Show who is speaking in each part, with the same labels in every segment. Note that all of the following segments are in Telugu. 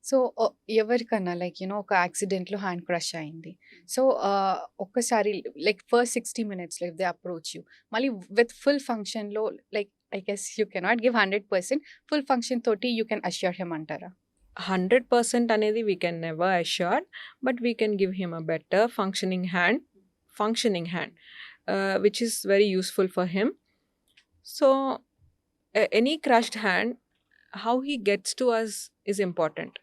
Speaker 1: సో, ఎవరికన్నా లైక్ ఒక యాక్సిడెంట్‌లో హ్యాండ్ క్రష్ అయింది. సో, ఒక్కసారి లైక్ ఫస్ట్ 60 మినిట్స్‌లో ఇఫ్ దే అప్రోచ్ యూ మళ్ళీ విత్ ఫుల్ ఫంక్షన్‌లో like I guess you cannot give 100% full function తోటి యూ కెన్ అష్యూర్ హిమ్ అంటారా?
Speaker 2: 100% అనేది we can never assure, but we can give him a better functioning hand, which is very useful for him. So any crushed hand, how he gets to us is important.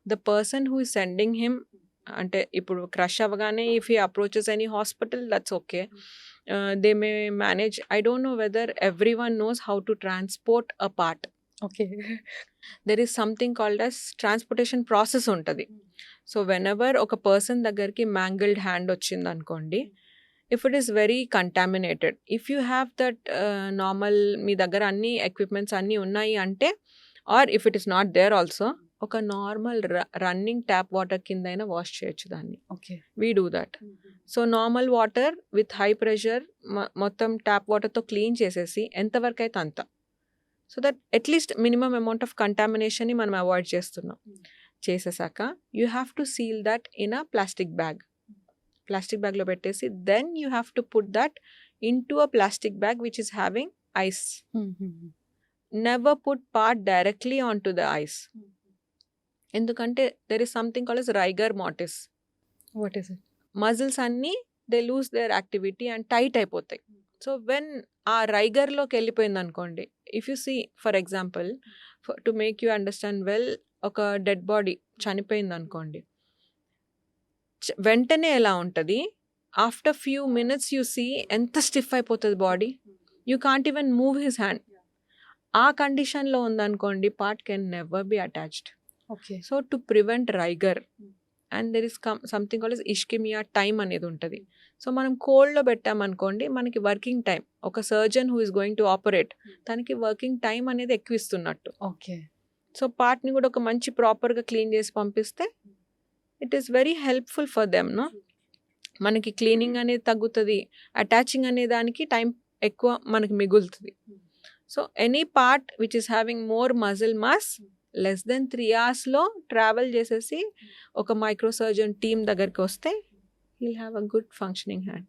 Speaker 2: The person who is sending him, అంటే ఇప్పుడు క్రష్ అవ్వగానే if he approaches any hospital that's okay, they may manage. I don't know whether every one knows how to transport a part.
Speaker 1: Okay.
Speaker 2: There is something called as transportation process ఉంటుంది. సో వెనెవర్ ఒక పర్సన్ దగ్గరికి మ్యాంగిల్డ్ హ్యాండ్ వచ్చింది అనుకోండి, if it is very contaminated, if you have that normal మీ దగ్గర అన్ని ఎక్విప్మెంట్స్ అన్నీ ఉన్నాయి అంటే, or if it is not there also, ఒక నార్మల్ రన్నింగ్ ట్యాప్ వాటర్ కింద అయినా వాష్ చేయొచ్చు దాన్ని.
Speaker 1: Okay.
Speaker 2: We do that. So normal water with high pressure మొత్తం ట్యాప్ వాటర్తో క్లీన్ చేసేసి ఎంతవరకు అయితే అంత, so that at least minimum amount of కంటామినేషన్ని మనం అవాయిడ్ చేస్తున్నాం. చేసేసాక you have to seal that in a plastic బ్యాగ్లో పెట్టేసి then you have to put that in to a plastic bag which is having ice. Never put part directly on to the ice, ఎందుకంటే there is something called as rigor mortis.
Speaker 1: What is it?
Speaker 2: Muscles అన్నీ they lose their activity and tight అయిపోతాయి. సో వెన్ ఆ రైగర్లోకి వెళ్ళిపోయింది అనుకోండి, if you see for example, to make you understand well, ఒక డెడ్ బాడీ చనిపోయింది అనుకోండి, వెంటనే ఎలా ఉంటుంది, after few minutes you see ఎంత స్టిఫ్ అయిపోతుంది body, you can't even move his hand. ఆ కండిషన్లో ఉందనుకోండి, part can never be attached.
Speaker 1: Okay.
Speaker 2: So to prevent rigor, and there is something called ischaemia time అనేది ఉంటుంది. సో మనం కోల్డ్లో పెట్టామనుకోండి, మనకి వర్కింగ్ టైం, ఒక surgeon who is going to operate, తనకి వర్కింగ్ టైం అనేది ఎక్కువ ఇస్తున్నట్టు.
Speaker 1: ఓకే.
Speaker 2: సో పార్ట్ని కూడా ఒక మంచి ప్రాపర్గా క్లీన్ చేసి పంపిస్తే it is very helpful for them. No, మనకి క్లీనింగ్ అనేది తగ్గుతుంది, అటాచింగ్ అనే దానికి టైం ఎక్కువ మనకి మిగులుతుంది. So any part which is having more muscle mass, less than 3 hours travel చేసేసి ఒక మైక్రో సర్జన్ టీమ్ దగ్గరికి వస్తే he'll have a good functioning hand.